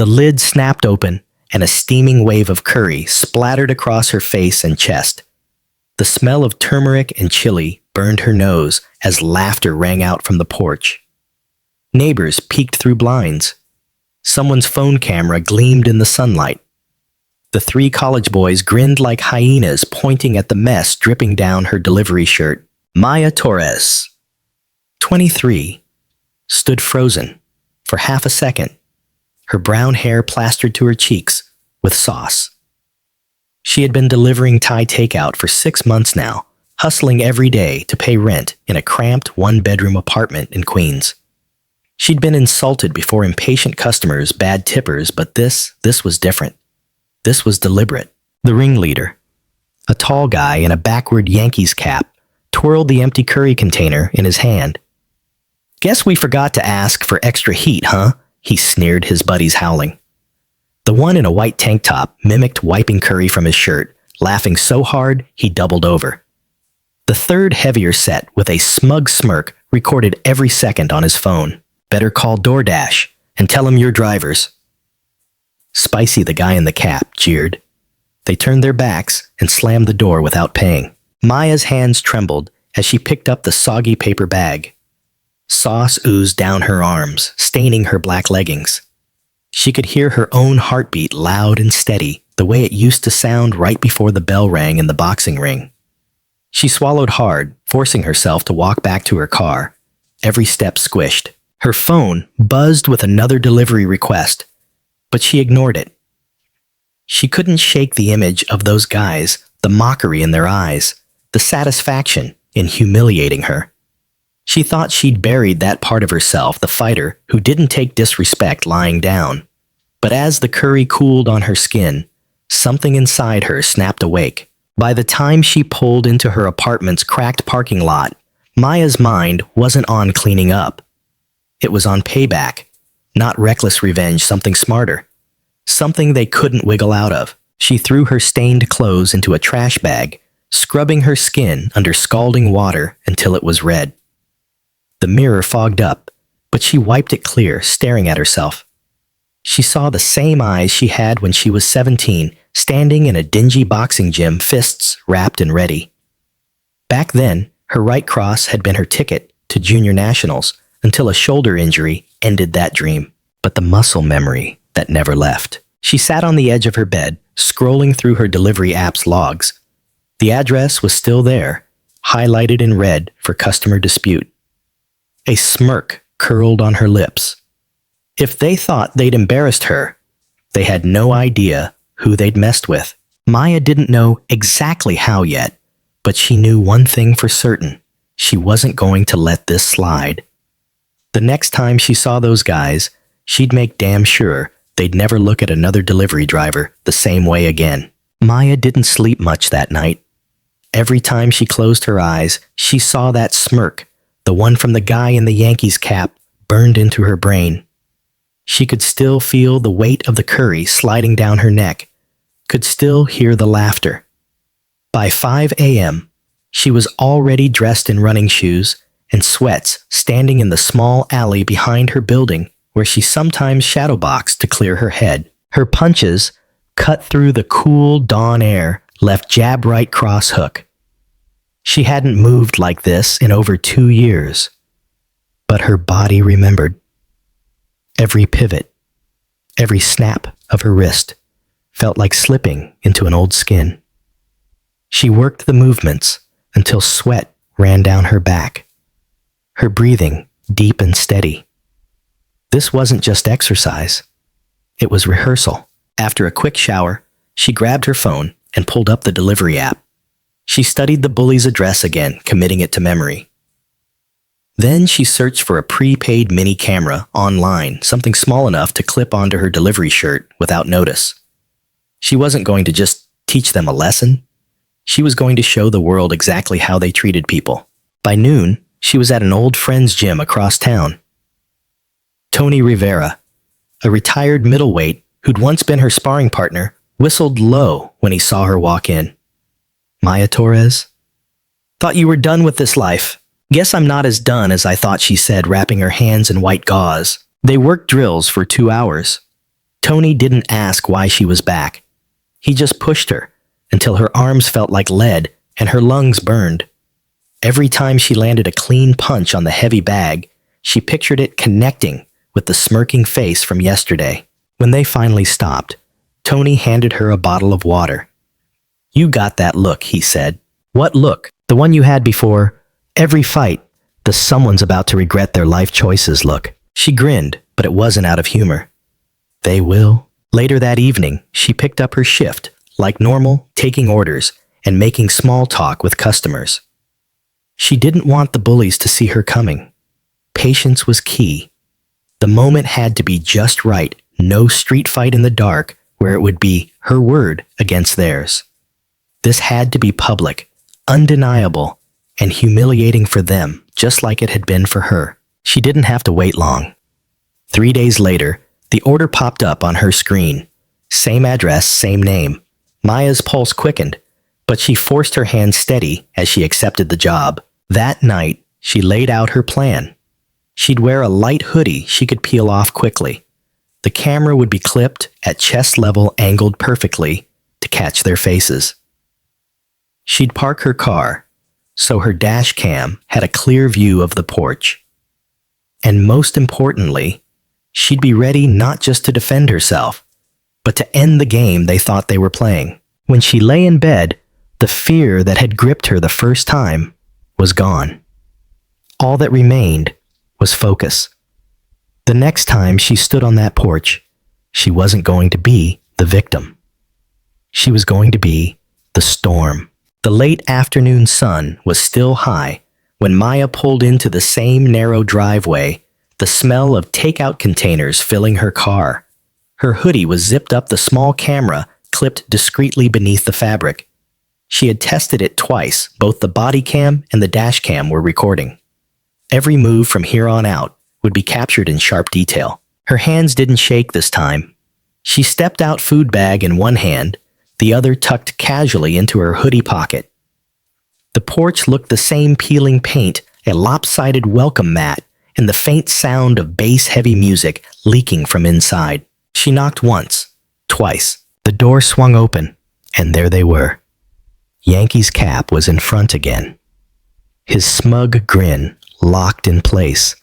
The lid snapped open, and a steaming wave of curry splattered across her face and chest. The smell of turmeric and chili burned her nose as laughter rang out from the porch. Neighbors peeked through blinds. Someone's phone camera gleamed in the sunlight. The three college boys grinned like hyenas, pointing at the mess dripping down her delivery shirt. Maya Torres, 23, stood frozen for half a second, her brown hair plastered to her cheeks with sauce. She had been delivering Thai takeout for 6 months now, hustling every day to pay rent in a cramped one-bedroom apartment in Queens. She'd been insulted before impatient customers, bad tippers, but this was different. This was deliberate. The ringleader, a tall guy in a backward Yankees cap, twirled the empty curry container in his hand. "Guess we forgot to ask for extra heat, huh?" he sneered, his buddies howling. The one in a white tank top mimicked wiping curry from his shirt, laughing so hard he doubled over. The third, heavier set, with a smug smirk, recorded every second on his phone. "Better call DoorDash and tell him you're drivers." Spicy, the guy in the cap, jeered. They turned their backs and slammed the door without paying. Maya's hands trembled as she picked up the soggy paper bag. Sauce oozed down her arms, staining her black leggings. She could hear her own heartbeat loud and steady, the way it used to sound right before the bell rang in the boxing ring. She swallowed hard, forcing herself to walk back to her car. Every step squished. Her phone buzzed with another delivery request, but she ignored it. She couldn't shake the image of those guys, the mockery in their eyes, the satisfaction in humiliating her. She thought she'd buried that part of herself, the fighter who didn't take disrespect lying down. But as the curry cooled on her skin, something inside her snapped awake. By the time she pulled into her apartment's cracked parking lot, Maya's mind wasn't on cleaning up. It was on payback, not reckless revenge, something smarter. Something they couldn't wiggle out of. She threw her stained clothes into a trash bag, scrubbing her skin under scalding water until it was red. The mirror fogged up, but she wiped it clear, staring at herself. She saw the same eyes she had when she was 17, standing in a dingy boxing gym, fists wrapped and ready. Back then, her right cross had been her ticket to junior nationals until a shoulder injury ended that dream. But the muscle memory that never left. She sat on the edge of her bed, scrolling through her delivery app's logs. The address was still there, highlighted in red for customer dispute. A smirk curled on her lips. If they thought they'd embarrassed her, they had no idea who they'd messed with. Maya didn't know exactly how yet, but she knew one thing for certain. She wasn't going to let this slide. The next time she saw those guys, she'd make damn sure they'd never look at another delivery driver the same way again. Maya didn't sleep much that night. Every time she closed her eyes, she saw that smirk, the one from the guy in the Yankees cap, burned into her brain. She could still feel the weight of the curry sliding down her neck, could still hear the laughter. By 5 a.m., she was already dressed in running shoes and sweats, standing in the small alley behind her building where she sometimes shadowboxed to clear her head. Her punches, cut through the cool dawn air, left jab right cross hook. She hadn't moved like this in over 2 years, but her body remembered. Every pivot, every snap of her wrist felt like slipping into an old skin. She worked the movements until sweat ran down her back, her breathing deep and steady. This wasn't just exercise. It was rehearsal. After a quick shower, she grabbed her phone and pulled up the delivery app. She studied the Bullies' address again, committing it to memory. Then she searched for a prepaid mini camera online, something small enough to clip onto her delivery shirt without notice. She wasn't going to just teach them a lesson. She was going to show the world exactly how they treated people. By noon, she was at an old friend's gym across town. Tony Rivera, a retired middleweight who'd once been her sparring partner, whistled low when he saw her walk in. "Maya Torres? Thought you were done with this life." "Guess I'm not as done as I thought," she said, wrapping her hands in white gauze. They worked drills for 2 hours. Tony didn't ask why she was back. He just pushed her until her arms felt like lead and her lungs burned. Every time she landed a clean punch on the heavy bag, she pictured it connecting with the smirking face from yesterday. When they finally stopped, Tony handed her a bottle of water. "You got that look," he said. "What look?" "The one you had before every fight, the someone's about to regret their life choices look." She grinned, but it wasn't out of humor. "They will." Later that evening, she picked up her shift, like normal, taking orders and making small talk with customers. She didn't want the bullies to see her coming. Patience was key. The moment had to be just right, no street fight in the dark where it would be her word against theirs. This had to be public, undeniable, and humiliating for them, just like it had been for her. She didn't have to wait long. 3 days later, the order popped up on her screen. Same address, same name. Maya's pulse quickened, but she forced her hand steady as she accepted the job. That night, she laid out her plan. She'd wear a light hoodie she could peel off quickly. The camera would be clipped at chest level, angled perfectly to catch their faces. She'd park her car, so her dash cam had a clear view of the porch. And most importantly, she'd be ready not just to defend herself, but to end the game they thought they were playing. When she lay in bed, the fear that had gripped her the first time was gone. All that remained was focus. The next time she stood on that porch, she wasn't going to be the victim. She was going to be the storm. The late afternoon sun was still high when Maya pulled into the same narrow driveway, the smell of takeout containers filling her car. Her hoodie was zipped up, the small camera clipped discreetly beneath the fabric. She had tested it twice. Both the body cam and the dash cam were recording. Every move from here on out would be captured in sharp detail. Her hands didn't shake this time. She stepped out, food bag in one hand, the other tucked casually into her hoodie pocket. The porch looked the same: peeling paint, a lopsided welcome mat, and the faint sound of bass-heavy music leaking from inside. She knocked once, twice. The door swung open, and there they were. Yankee's Cap was in front again. His smug grin locked in place,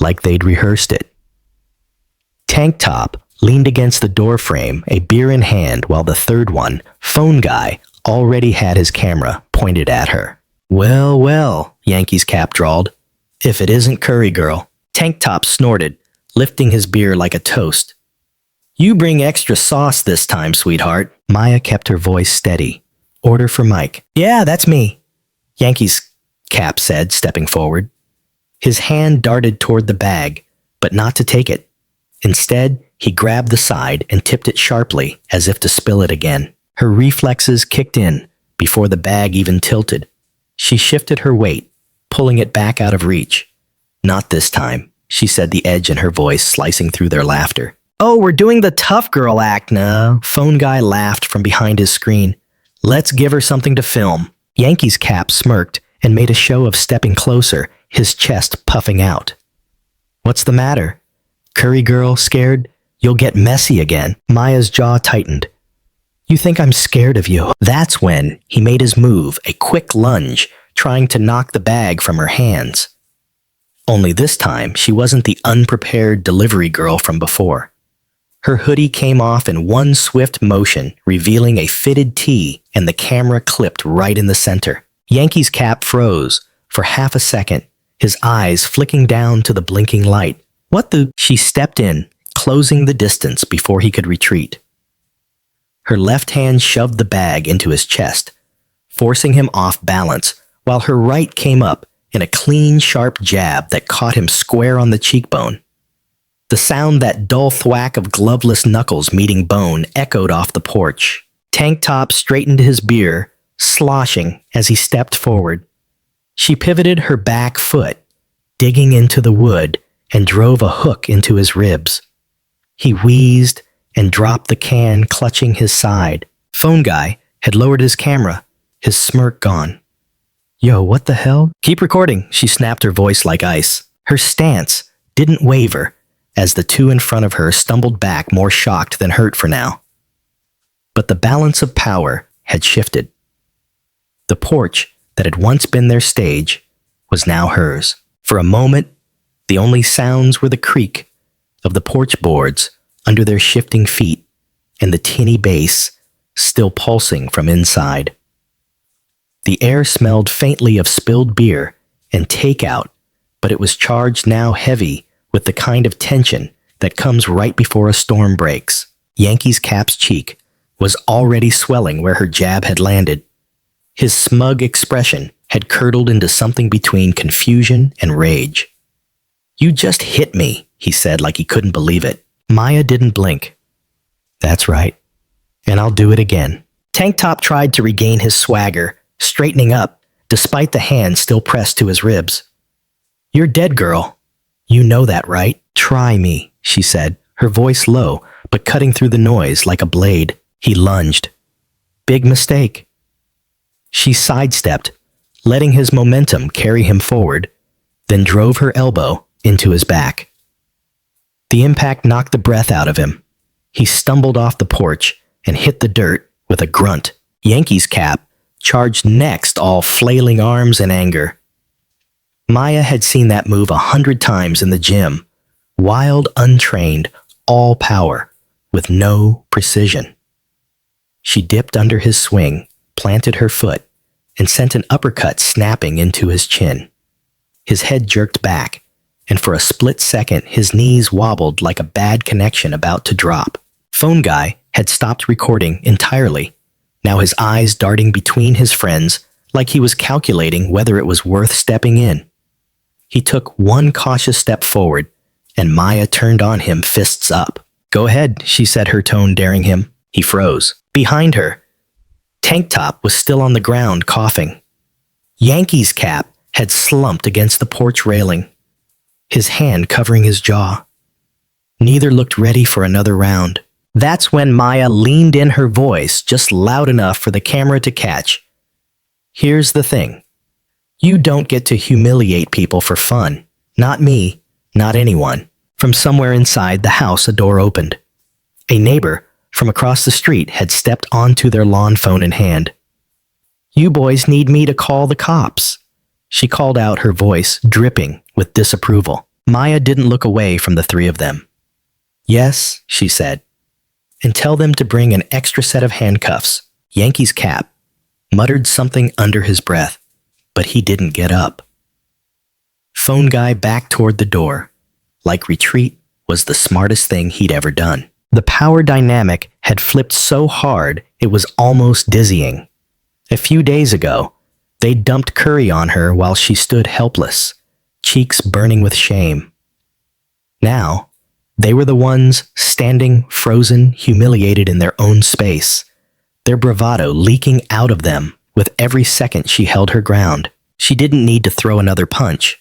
like they'd rehearsed it. Tank Top leaned against the doorframe, a beer in hand, while the third one, Phone Guy, already had his camera pointed at her. "Well, well," Yankee's Cap drawled. "If it isn't Curry Girl." Tank Top snorted, lifting his beer like a toast. "You bring extra sauce this time, sweetheart." Maya kept her voice steady. "Order for Mike." "Yeah, that's me," Yankee's Cap said, stepping forward. His hand darted toward the bag, but not to take it. Instead, he grabbed the side and tipped it sharply, as if to spill it again. Her reflexes kicked in before the bag even tilted. She shifted her weight, pulling it back out of reach. "Not this time," she said, the edge in her voice slicing through their laughter. "Oh, we're doing the tough girl act now." Phone Guy laughed from behind his screen. "Let's give her something to film." Yankee's Cap smirked and made a show of stepping closer, his chest puffing out. "What's the matter? Curry Girl, scared? You'll get messy again." Maya's jaw tightened. "You think I'm scared of you?" That's when he made his move, a quick lunge, trying to knock the bag from her hands. Only this time, she wasn't the unprepared delivery girl from before. Her hoodie came off in one swift motion, revealing a fitted tee, and the camera clipped right in the center. Yankee's Cap froze for half a second, his eyes flicking down to the blinking light. "What the?" She stepped in, closing the distance before he could retreat. Her left hand shoved the bag into his chest, forcing him off balance, while her right came up in a clean, sharp jab that caught him square on the cheekbone. The sound, that dull thwack of gloveless knuckles meeting bone, echoed off the porch. Tank Top straightened his beer, sloshing as he stepped forward. She pivoted her back foot, digging into the wood, and drove a hook into his ribs. He wheezed and dropped the can, clutching his side. Phone Guy had lowered his camera, his smirk gone. "Yo, what the hell?" "Keep recording," she snapped, her voice like ice. Her stance didn't waver, as the two in front of her stumbled back more shocked than hurt for now. But the balance of power had shifted. The porch that had once been their stage was now hers. For a moment, the only sounds were the creak of the porch boards under their shifting feet and the tinny bass still pulsing from inside. The air smelled faintly of spilled beer and takeout, but it was charged now heavy with the kind of tension that comes right before a storm breaks. Yankees Cap's cheek was already swelling where her jab had landed. His smug expression had curdled into something between confusion and rage. "You just hit me," he said like he couldn't believe it. Maya didn't blink. "That's right. And I'll do it again." Tank Top tried to regain his swagger, straightening up, despite the hand still pressed to his ribs. "You're dead, girl. You know that, right? Try me," she said, her voice low, but cutting through the noise like a blade. He lunged. "Big mistake." She sidestepped, letting his momentum carry him forward, then drove her elbow into his back. The impact knocked the breath out of him. He stumbled off the porch and hit the dirt with a grunt. Yankees Cap charged next, all flailing arms and anger. Maya had seen that move 100 times in the gym. Wild, untrained, all power, with no precision. She dipped under his swing, planted her foot, and sent an uppercut snapping into his chin. His head jerked back, and for a split second his knees wobbled like a bad connection about to drop. Phone Guy had stopped recording entirely, now his eyes darting between his friends like he was calculating whether it was worth stepping in. He took one cautious step forward, and Maya turned on him, fists up. "Go ahead," she said, her tone daring him. He froze. Behind her, Tank Top was still on the ground, coughing. Yankees Cap had slumped against the porch railing, his hand covering his jaw. Neither looked ready for another round. That's when Maya leaned in, her voice just loud enough for the camera to catch. "Here's the thing. You don't get to humiliate people for fun. Not me, not anyone." From somewhere inside the house, a door opened. A neighbor from across the street had stepped onto their lawn phone in hand. "You boys need me to call the cops," she called out, her voice dripping with disapproval. Maya didn't look away from the three of them. "Yes," she said, "and tell them to bring an extra set of handcuffs." Yankees Cap muttered something under his breath, but he didn't get up. Phone Guy backed toward the door, like retreat was the smartest thing he'd ever done. The power dynamic had flipped so hard it was almost dizzying. A few days ago, they dumped curry on her while she stood helpless, cheeks burning with shame. Now, they were the ones standing, frozen, humiliated in their own space, their bravado leaking out of them with every second she held her ground. She didn't need to throw another punch.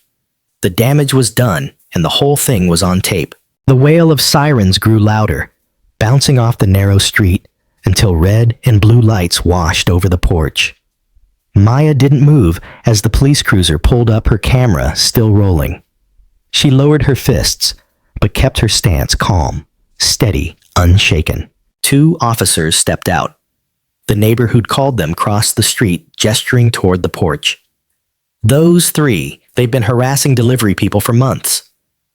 The damage was done, and the whole thing was on tape. The wail of sirens grew louder, bouncing off the narrow street until red and blue lights washed over the porch. Maya didn't move as the police cruiser pulled up, her camera still rolling. She lowered her fists, but kept her stance calm, steady, unshaken. Two officers stepped out. The neighbor who'd called them crossed the street, gesturing toward the porch. "Those three, they've been harassing delivery people for months.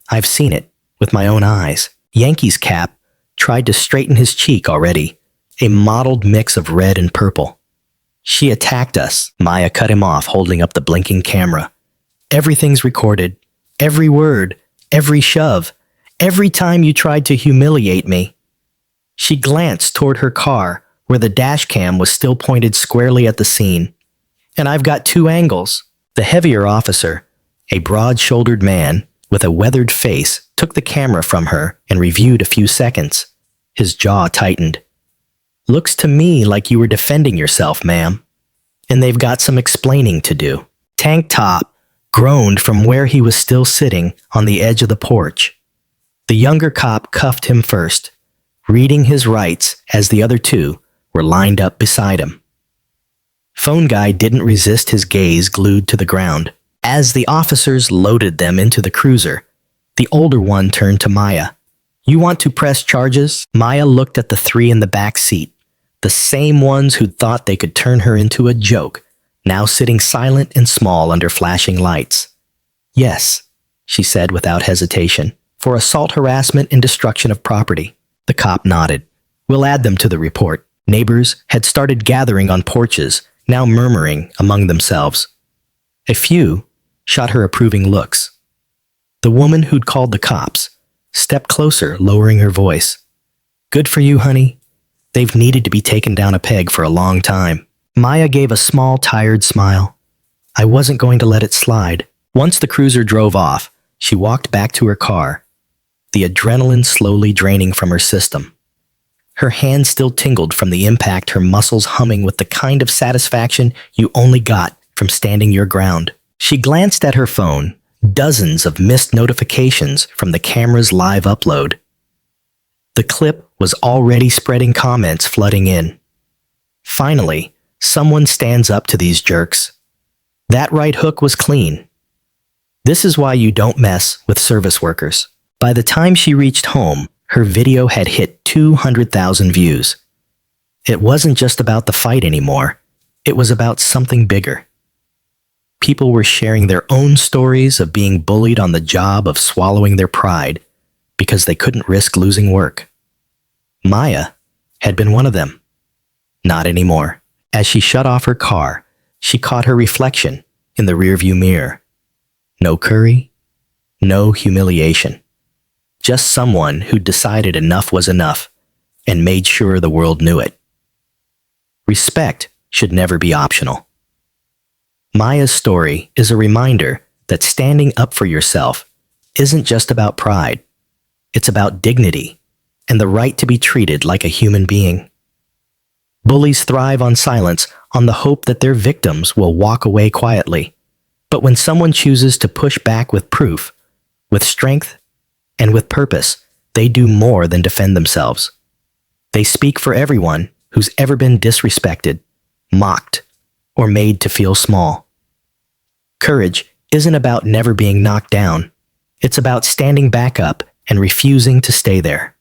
I've seen it with my own eyes." Yankees Cap tried to straighten his cheek already, a mottled mix of red and purple. "She attacked us," Maya cut him off, holding up the blinking camera. "Everything's recorded. Every word, every shove, every time you tried to humiliate me." She glanced toward her car, where the dash cam was still pointed squarely at the scene. "And I've got two angles." The heavier officer, a broad-shouldered man with a weathered face, took the camera from her and reviewed a few seconds. His jaw tightened. "Looks to me like you were defending yourself, ma'am. And they've got some explaining to do." Tank Top groaned from where he was still sitting on the edge of the porch. The younger cop cuffed him first, reading his rights as the other two were lined up beside him. Phone Guy didn't resist his gaze glued to the ground. As the officers loaded them into the cruiser, The older one turned to Maya. You want to press charges? Maya looked at the three in the back seat, the same ones who'd thought they could turn her into a joke, now sitting silent and small under flashing lights. Yes, she said without hesitation, for assault, harassment, and destruction of property. The cop nodded. We'll add them to the report. Neighbors had started gathering on porches, now murmuring among themselves. A few shot her approving looks. The woman who'd called the cops stepped closer, lowering her voice. Good for you, honey. They've needed to be taken down a peg for a long time. Maya gave a small, tired smile. I wasn't going to let it slide. Once the cruiser drove off, she walked back to her car, the adrenaline slowly draining from her system. Her hands still tingled from the impact, her muscles humming with the kind of satisfaction you only got from standing your ground. She glanced at her phone, dozens of missed notifications from the camera's live upload. The clip was already spreading, comments flooding in. Finally, someone stands up to these jerks. That right hook was clean. This is why you don't mess with service workers. By the time she reached home, her video had hit 200,000 views. It wasn't just about the fight anymore. It was about something bigger. People were sharing their own stories of being bullied on the job, of swallowing their pride because they couldn't risk losing work. Maya had been one of them. Not anymore. As she shut off her car, she caught her reflection in the rearview mirror. No curry, no humiliation. Just someone who decided enough was enough and made sure the world knew it. Respect should never be optional. Maya's story is a reminder that standing up for yourself isn't just about pride. It's about dignity and the right to be treated like a human being. Bullies thrive on silence, on the hope that their victims will walk away quietly. But when someone chooses to push back with proof, with strength, and with purpose, they do more than defend themselves. They speak for everyone who's ever been disrespected, mocked, or made to feel small. Courage isn't about never being knocked down. It's about standing back up and refusing to stay there.